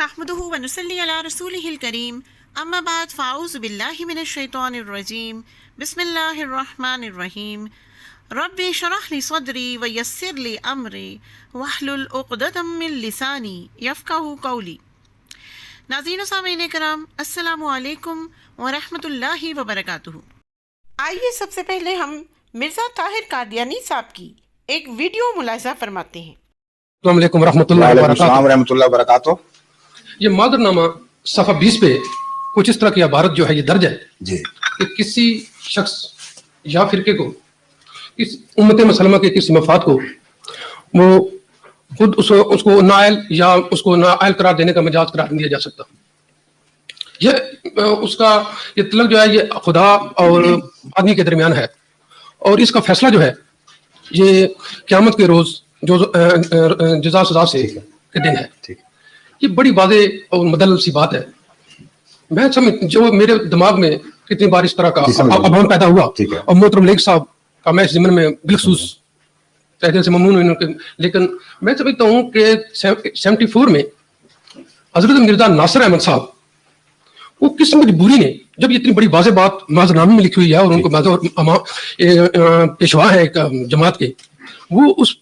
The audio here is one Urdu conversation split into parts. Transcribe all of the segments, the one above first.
نحمده ونصلي على رسوله الكريم اما بعد فاعوذ بالله من الشيطان الرجيم بسم الله الرحمن الرحيم رب اشرح لي صدري ويسر لي امري واحلل عقدة من لساني يفقهوا قولي۔ ناظرین و سامعین کرام، السلام علیکم ورحمۃ اللہ وبرکاتہ۔ آئیے سب سے پہلے ہم مرزا طاہر قادیانی صاحب کی ایک ویڈیو ملاحظہ فرماتے ہیں۔ السلام علیکم ورحمۃ اللہ وبرکاتہ۔ یہ مادر نامہ صفحہ 20 پہ کچھ اس طرح کی عبارت جو ہے یہ درج ہے جی کہ کسی شخص یا فرقے کو، اس امت مسلمہ کے کسی مفاد کو، وہ خود اس کو نائل یا اس کو نائل قرار دینے کا مجاز قرار نہیں دیا جا سکتا۔ یہ اس کا یہ تعلق جو ہے یہ خدا اور آدمی کے درمیان ہے، اور اس کا فیصلہ جو ہے یہ قیامت کے روز جو جزا سزا سے کے دن ہے۔ یہ بڑی واضح اور مدلل سی بات ہے۔ میں جو میرے دماغ میں کتنی بار اس طرح کا ابہام پیدا ہوا، اور محترم لیک صاحب کا میں اس ضمن میں بالخصوص تہہ دل سے ممنون ہوں، لیکن میں سمجھتا ہوں کہ 74 میں حضرت مرزا ناصر احمد صاحب وہ کس مجبوری نے، جب یہ اتنی بڑی واضح بات معذر نامے میں لکھی ہوئی ہے اور ان کو معذر پیشوا ہے ایک جماعت کے، وہ اس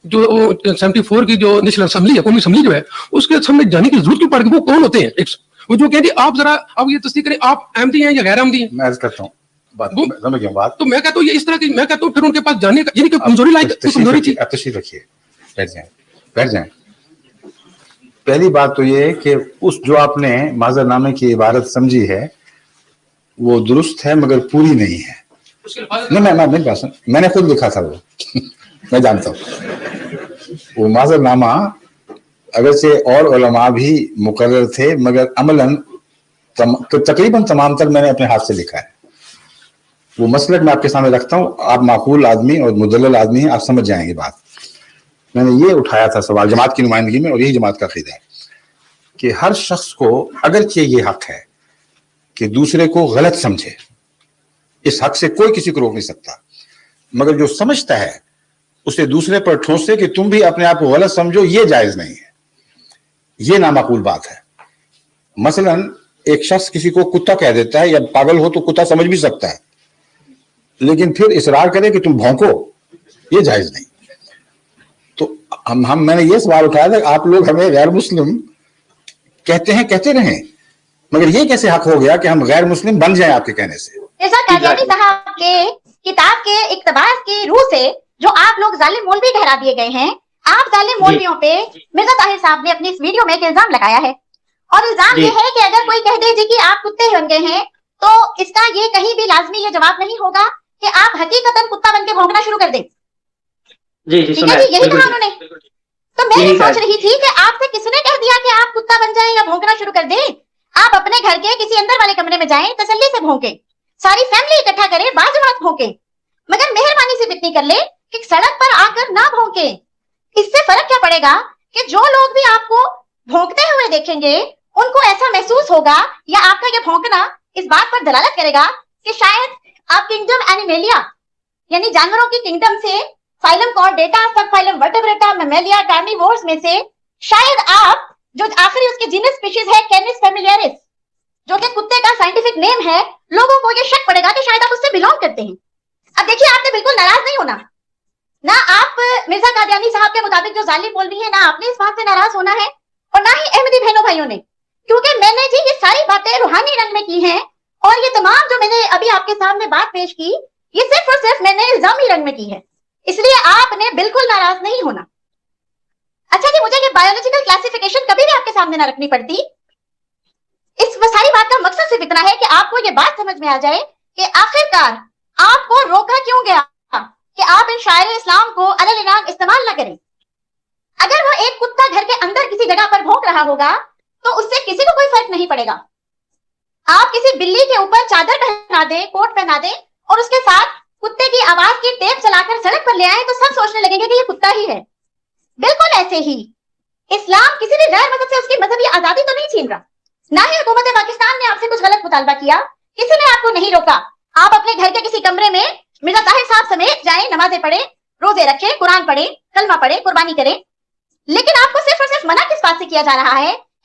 جو 74 کی جو نیشنل اسمبلی ہے، قومی اسمبلی جو ہے، اس کے سامنے جانے کی ضرورت کیوں پڑ گئی؟ وہ کون ہوتے ہیں؟ وہ جو کہیں گے آپ ذرا اب یہ تصدیق کریں آپ احمدی ہیں یا غیر احمدی ہیں۔ میں عرض کرتا ہوں بات تو میں کہتا ہوں یہ اس طرح کی، میں کہتا ہوں پھر ان کے پاس جانے کا یعنی کہ کمزوری لائق کمزوری تھی۔ تشریف رکھیے، بیٹھ جائیں۔ پہلی بات تو یہ کہ اس جو آپ نے معذر نامے کی عبارت سمجھی ہے وہ درست ہے مگر پوری نہیں ہے۔ نہیں، میں نے خود لکھا تھا وہ میں جانتا ہوں وہ معذر نامہ اگرچہ اور علماء بھی مقرر تھے مگر عملاً تقریباً تمام تر میں نے اپنے ہاتھ سے لکھا ہے۔ وہ مسلک میں آپ کے سامنے رکھتا ہوں، آپ معقول آدمی اور مدلل آدمی ہیں، آپ سمجھ جائیں گے بات۔ میں نے یہ اٹھایا تھا سوال جماعت کی نمائندگی میں، اور یہی جماعت کا عقیدہ ہے کہ ہر شخص کو اگرچہ یہ حق ہے کہ دوسرے کو غلط سمجھے، اس حق سے کوئی کسی کو روک نہیں سکتا، مگر جو سمجھتا ہے اسے دوسرے پر ٹھونسے کہ تم بھی اپنے آپ کو غلط سمجھو، یہ جائز نہیں ہے، یہ نامعقول بات ہے۔ مثلا ایک شخص کسی کو کتا کہہ دیتا ہے، یا پاگل ہو تو کتا سمجھ بھی سکتا ہے، لیکن پھر اصرار کرے کہ تم بھونکو، یہ جائز نہیں۔ تو میں نے یہ سوال اٹھایا تھا کہ آپ لوگ ہمیں غیر مسلم کہتے ہیں، کہتے رہیں، مگر یہ کیسے حق ہو گیا کہ ہم غیر مسلم بن جائیں آپ کے کہنے سے؟ مرزا قادیانی صاحب کے کتاب کے اقتباس کی روح سے جو آپ لوگ ظالم مولوی ٹھہرا دیے گئے ہیں، آپ ظالم مولویوں پہ مرزا طاہر صاحب نے اپنی اس ویڈیو میں ایک الزام لگایا ہے، اور الزام یہ ہے کہ اگر کوئی کہہ دے جی کہ آپ کتے بن گئے ہیں تو اس کا یہ کہیں بھی لازمی یہ جواب نہیں ہوگا کہ آپ حقیقتاً کتا بن کے بھونکنا شروع کر دیں۔ ٹھیک ہے جی، یہی کہا انہوں نے۔ تو میں یہ سوچ رہی تھی کہ آپ سے کس نے کہہ دیا کہ آپ کتا بن جائیں یا بھونکنا شروع کر دیں؟ آپ اپنے گھر کے کسی اندر والے کمرے میں جائیں، تسلی سے بھونکیں، ساری فیملی اکٹھا کریں، باجماعت بھونکیں، مگر مہربانی سے اتنی کر لیں کہ سڑک پر آ کر نہ بھونکیں۔ اس سے فرق کیا پڑے گا کہ جو لوگ بھی آپ کو بھونکتے ہوئے دیکھیں گے ان کو ایسا محسوس ہوگا، یا آپ کا یہ بھونکنا اس بات پر دلالت کرے گا کہ شاید آپ کنگڈم اینیمیلیا یعنی جانوروں کی کنگڈم سے فائلم کارڈیٹا، سب فائلم ورٹیبریٹا، میمالیا، کارنیورس میں سے شاید آپ جو آخری اس کی جینس اسپیشیز ہے کینس فیملیرس، جو کہ کتے کا سائنٹیفک نیم ہے، لوگوں کو یہ شک پڑے گا کہ شاید آپ اس سے بلونگ کرتے ہیں۔ اب دیکھیے، آپ نے بالکل ناراض نہیں ہونا، نہ آپ مرزا قادیانی صاحب کے مطابق جو ظالم مولوی ہیں، نہ آپ نے اس بات سے ناراض ہونا ہے، اور نہ ہی احمدی بہنوں بھائیوں نے، کیونکہ میں نے جی یہ ساری باتیں روحانی رنگ میں کی ہیں، اور یہ تمام جو میں نے ابھی آپ کے سامنے بات پیش کی یہ صرف اور صرف میں نے الزامی رنگ میں کی ہے، اس لیے آپ نے بالکل ناراض نہیں ہونا۔ اچھا جی، مجھے یہ بایولوجیکل کلاسیفیکیشن کبھی بھی آپ کے سامنے نہ رکھنی پڑتی۔ اس ساری بات کا مقصد صرف اتنا ہے کہ آپ کو یہ بات سمجھ میں آ جائے کہ آخرکار آپ کو روکا کیوں گیا کہ آپ ان شاعر اسلام کو علیہ الراگ استعمال نہ کریں۔ اگر وہ ایک کتا گھر کے اندر کسی جگہ پر بھونک رہا ہوگا تو اس سے کسی کو کوئی فرق نہیں پڑے گا۔ آپ کسی بلی کے اوپر چادر پہنا دیں، کوٹ پہنا دیں، اور اس کے ساتھ کتے کی آواز کی ٹیپ چلا کر سڑک پر لے آئیں تو سب سوچنے لگیں گے کہ یہ کتا ہی ہے۔ بالکل ایسے ہی اسلام کسی بھی غیر مذہب سے اس کی مذہبی آزادی تو نہیں چھین رہا، نہ ہی حکومت پاکستان نے آپ سے کچھ غلط مطالبہ کیا، کسی نے آپ کو نہیں روکا۔ آپ اپنے گھر کے کسی کمرے میں مرزا طاہر صاحب سمیت جائیں، نمازیں پڑھیں، روزے رکھیں، قرآن پڑھیں، کلمہ پڑھیں، قربانی کریں، لیکن آپ کو صرف اور صرف منع کس بات سے کیا جا رہا ہے